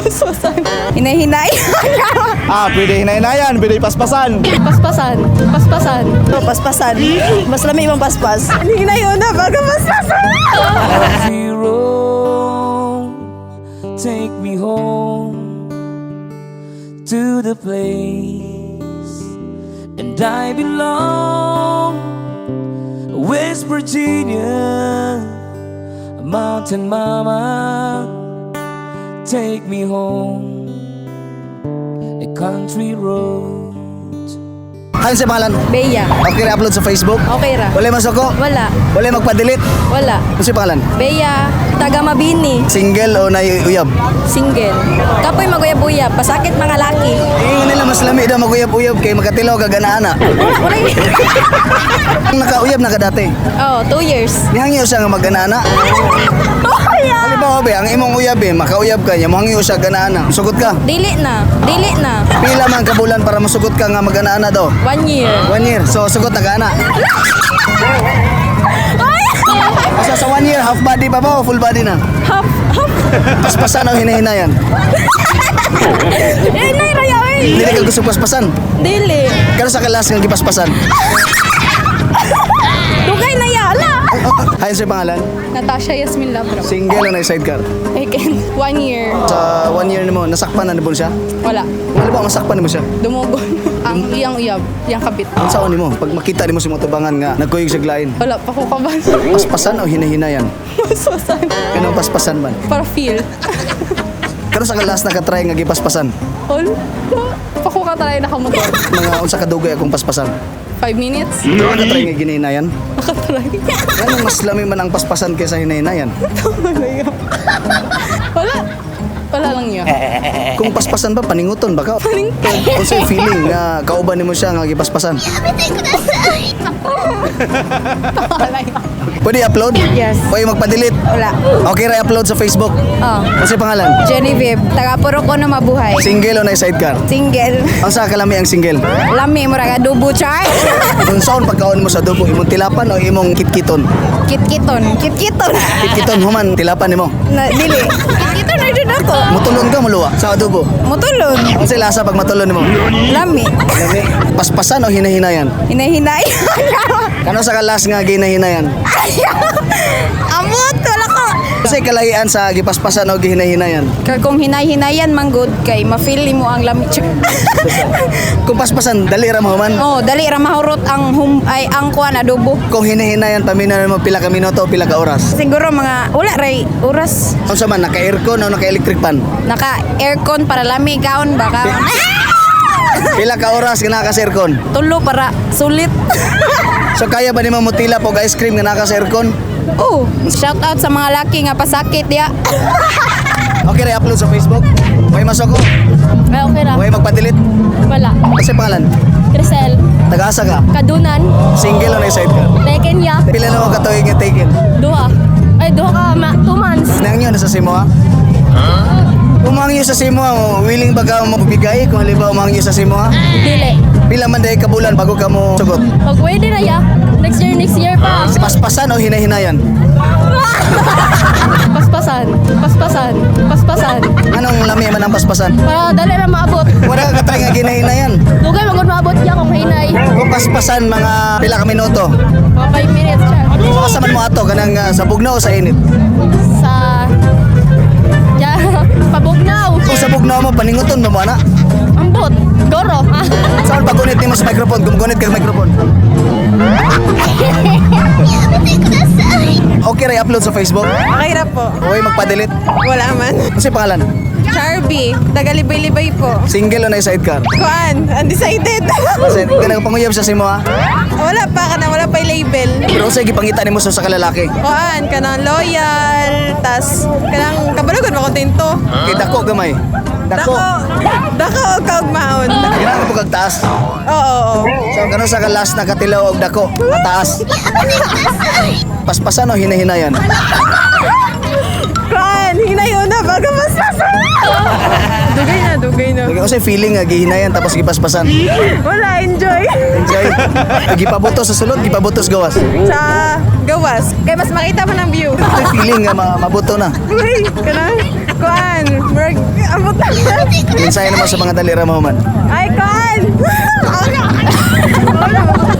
Paspasan. Hinahinay. Pwede hinay-hinayan, pwede paspasan. Paspasan. Paspasan. Paspasan. Mas lami ibang paspas. Hinay na bago paspasan. Zero, take me home to the place and I belong. West Virginia, mountain mama, take me home, a country road. Ano si pangalan? Beya. Okay na upload sa Facebook? Okay ra. Wala masoko? Wala. Wala magpa-delete? Wala. Ano si pangalan? Beya. Taga Mabini. Single o naiuyab? Single. Kapoy maguyab-uyab. Pasakit mga laki. Nila mas lami daw maguyab-uyab kay magkatilaw kaganaana. Wala. Nakauyab na ka dati. Oh, 2 years. Nihangyo siya nga mag-anaana. Oh, yeah. Halimbawa be, ang imong uyab makauyab ka niya, mohangyo siya ganaana. Sugot ka. Dili na. Dili na. Pila man ka bulan para masugot ka nga mag-anaana daw? 1 year. 1 year. So sugot na ka ana. Asa sa 1 year, half body pa ba o full body na? Half. Paspasan o hinahinayan? Nay raya eh. Hindi ka gusto paspasan. Dili. Kano sa kalas nga gipaspasan? Dugay na yala. Hayon sa pangalan? Natasha Yasmin Labro. Single o na sidecar? Again, 1 year. Sa 1 year nimo, nasakpan na nimo siya? Wala. Wala ba masakpan nimo siya? Dumugon. Ang iyang uyab. Iyang kabit. Ang saon nimo, pag makita nimo si mga tubangan nga nagkuyog sa glain. Wala pa ko kaban. Paspasan o hinahinayan? Paspasan. Kanang paspasan man? Para feel. Kano sa kalas nakatry nga gipaspasan? Ol. Pa ko katry nakamotor. Mga unsa ka dugay akong paspasan? 5 minutes. Nakatry nga ginahinayan? Nakatry. Ganun mas lami man ang paspasan kaysa hinahinayan. Wala. Wala lang yun. Kung paspasan ba, paninguton ba ka? Panington. Kung sa'yo feeling nga kauban nimo siya nga gipaspasan. Wala yun. Pwede upload? Yes. Pwede magpa-delete? Wala. Okay ra upload sa Facebook. Oh. Kasi pangalan? Genevieve. Taga Purok Ono Mabuhay. Single o na sidecar? Single. Ang sa kalami ang single? Lami mo raga dubo char. Kung saan pagkaon mo sa dubo, imong tilapan o imong kitkiton? Kitkiton. Kitkiton. Kitkiton human, tilapan nimo. Na dili. Kitkiton na dyan ako. Mutulon ka muluwa sa adobo. Mutulon. Ang sa lasa pag matulon nimo? Lami. Lami. Paspasan o hinahinayan? Hinahinay. Kano sa kalas nga ginahinayan? Amot. Wala ko. Kasi kalahian sa gipaspasan o gihinahinayan. Kung hinay-hinayan manggod kay ma-feel mo ang lami. Kung paspasan, dali ra mo man. Oh, dali ra mahurot ang ang kuan adobo. Kung hinahinayan, paminan mo pila ka minuto o pila ka oras. Siguro mga wala ray oras. Kung sa man, naka-aircon o naka-electric pan? Naka-aircon para lami kaon baka. Pila ka oras nga naka sa aircon? Tulo para sulit. So kaya ba ni mo mutila po ice cream nga naka sa aircon? Oh, shout out sa mga laki nga pasakit ya. Okay ra upload sa Facebook. Way masoko. Ay, okay ra. Way magpa-delete. Wala. Kasi pangalan? Crisel, Tagasa ka? Kadunan, Single o na side ka? Teken ya. Pila na mo katuig nga taken? Duha. Ay, duha ka 2 months. Nang yun, nasa simo ha? Umangyo sa simo ha, willing ba ka mabigay kung halimbawa umangyo sa simo ha? Dili. Pila man dahil kabulan bago ka mo sugot? Pag pwede na ya. Next year pa. Paspasan o hinahinayan? Paspasan. Paspasan. Paspasan. Anong lami man ang paspasan? Para dali na maabot. Wala ka katry nga ginahinayan. Dugay magod maabot ya kung hinay. Kung paspasan mga pila ka minuto. Mga 5 minutes siya. So kasaman mo ato kanang sa bugnaw o sa init? Sa ya, pabugnaw. Kung sa bugnaw mo paninguton mo ana? Ambot. Goro. Saan pagunit nimo sa microphone? Gumugunit ka sa microphone. Okay ra upload sa Facebook? Okay na po. Oy magpa-delete. Wala man. Kasi pangalan? Charby. Tagalibay-libay po. Single o na sidecar? Kuan. Undecided. Kasi kanang panguyab sa simo ha? Wala pa ka na. Wala pa label. Pero sa gipangita nimo sa kalalaki. Kuan. Kanang loyal. Tas kanang kabalugan makontento. Kay dako gamay. Dako. Dako o kaugmaon. Kailangan po kagtaas. Oo. So kano sa kalas na katilaw og dako? Mataas. Paspasan o hinahinayan? Kuan. Hinayon na. Bago paspasan. Dugay na. Kaya kasi feeling nga gihinayan tapos gipaspasan. Wala. Enjoy. Enjoy. Gipabutos sa sulod, gipabutos gawas. Sa gawas. Kaya mas makita mo ng view. Ito feeling nga mabuto na. Uy. Kanang. kuan. Berg, abot na. Insaya naman sa mga dalira mo man. Ay, kuan.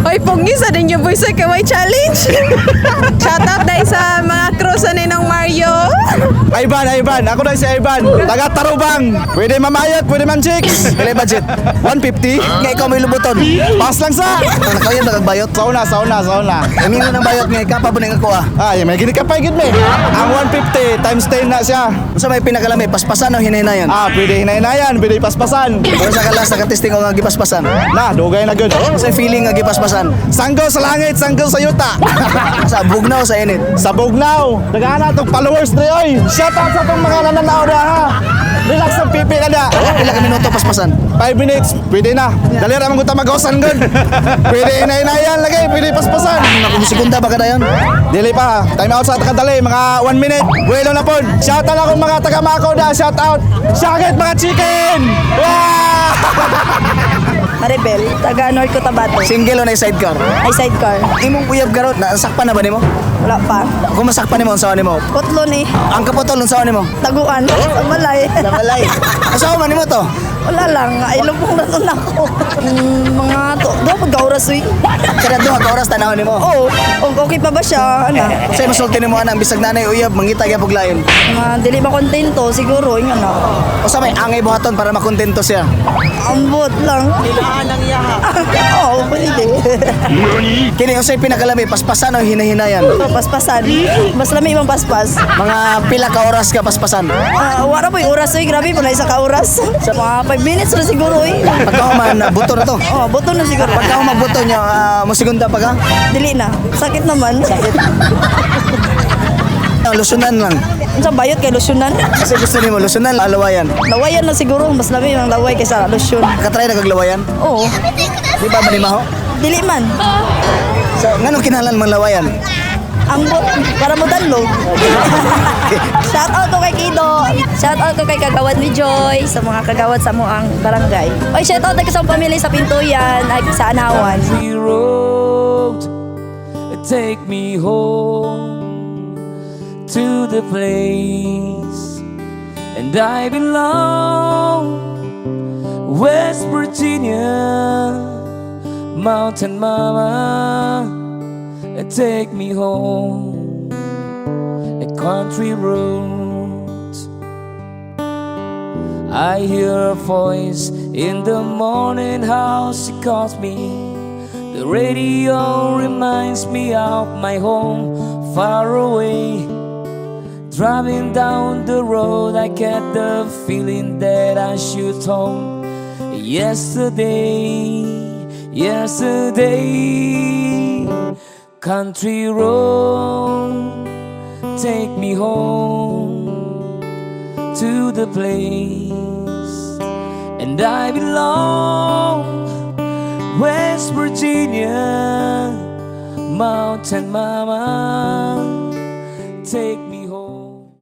Ay, pungisa din yung voice kay may challenge. Shout out dahil sa mga crew sa Ninong Mario. Ivan, ako na si Ivan, taga Tarubang. Pwede mamayat, pwede man chicks. Pili budget, 150. Nga ikaw may lubuton. Pas lang sa. Nakayan na kagbayot. Sauna. Emin mo ng bayot nga, ikapa po na nga kuha. Ay, may ginikapay gid me. Ang 150 times 10 na siya. Sa may pinakalami, paspasan o hinahinayan? Pwede hinahinayan, pwede paspasan. Pero sa kalas, nakatesting ko nga gipaspasan. Na, dugay na good. Sa feeling nga gipaspasan. Sanggo sa langit, sanggo sa yuta. Sa bugnaw, sa init. Sa Bugnaw, nagana tong followers ni oy. Shout out sa tong mga nananaw na ha. Relax ang pipi na da. Pila ka minuto paspasan. 5 minutes, pwede na. Dali ra man gud ta mag-hosan good. Pwede hinahinayan lagi, pwede paspasan. Kung segunda ba kada yon? Dili pa, time out sa takadali, mga 1 minute. Buelo na pod. Shout out akong mga taga Macau da, shout out. Shagit mga chicken. Wow! Maribel, taga North Cotabato. Single o na sidecar? Ay, sidecar. Imong uyab garot, nasakpan na ba nimo? Wala pa. Kung masakpan nimo, unsaon nimo? Putlon eh. Ang kaputol, unsaon nimo? Taguan. Sa balay. Nabalay. Unsaon man nimo to? Wala lang. Ay, lubong na nun ako. Mga to. Doon, pagka-oras eh. Kada duha ka oras tanaw nimo. Oo. Okay pa ba siya? Ano? Say masulti nimo anang bisag nanay uyab mangita gyud pug lain. Mga dili ba kontento? Siguro, yun na. Usa may angay buhaton para makontento siya. Ambot lang. Nilaan ang yaha. Oo, pwede. Kini usay pinakalami paspasan o hinahinayan. Paspasan. Mas lami ibang paspas. Mga pila ka oras ka paspasan. Wala po yung oras eh. Grabe po na isa ka oras. Sa mga 5 minutes na siguro eh. Pagka man buto na to. Oh, buto na siguro. Pagka magbuto nyo, mo segunda pa ka? Dili na. Sakit naman. Sakit. Lusunan lang. Sa bayot kay losyunan. Kasi gusto nimo lusunan alawayan. Lawayan na siguro. Mas lami ang laway kaysa losyon. Katry na kaglawayan. Oo. Di ba manimaho? Dili man. So, ngano kinahanglan man lawayan? Ang para mo danlo. Shout out ko kay Kido. Shout out ko kay kagawad ni Joy sa mga kagawad sa moang barangay. Oy, shout out sa pamilya sa Pintuyan at sa Anawan. Country road, take me home to the place, and I belong West Virginia, Mountain Mama, take me home, a country road. I hear a voice in the morning house, she calls me. The radio reminds me of my home far away. Driving down the road, I get the feeling that I should home. Yesterday, country road, take me home to the place, and I belong West Virginia, Mountain Mama, take me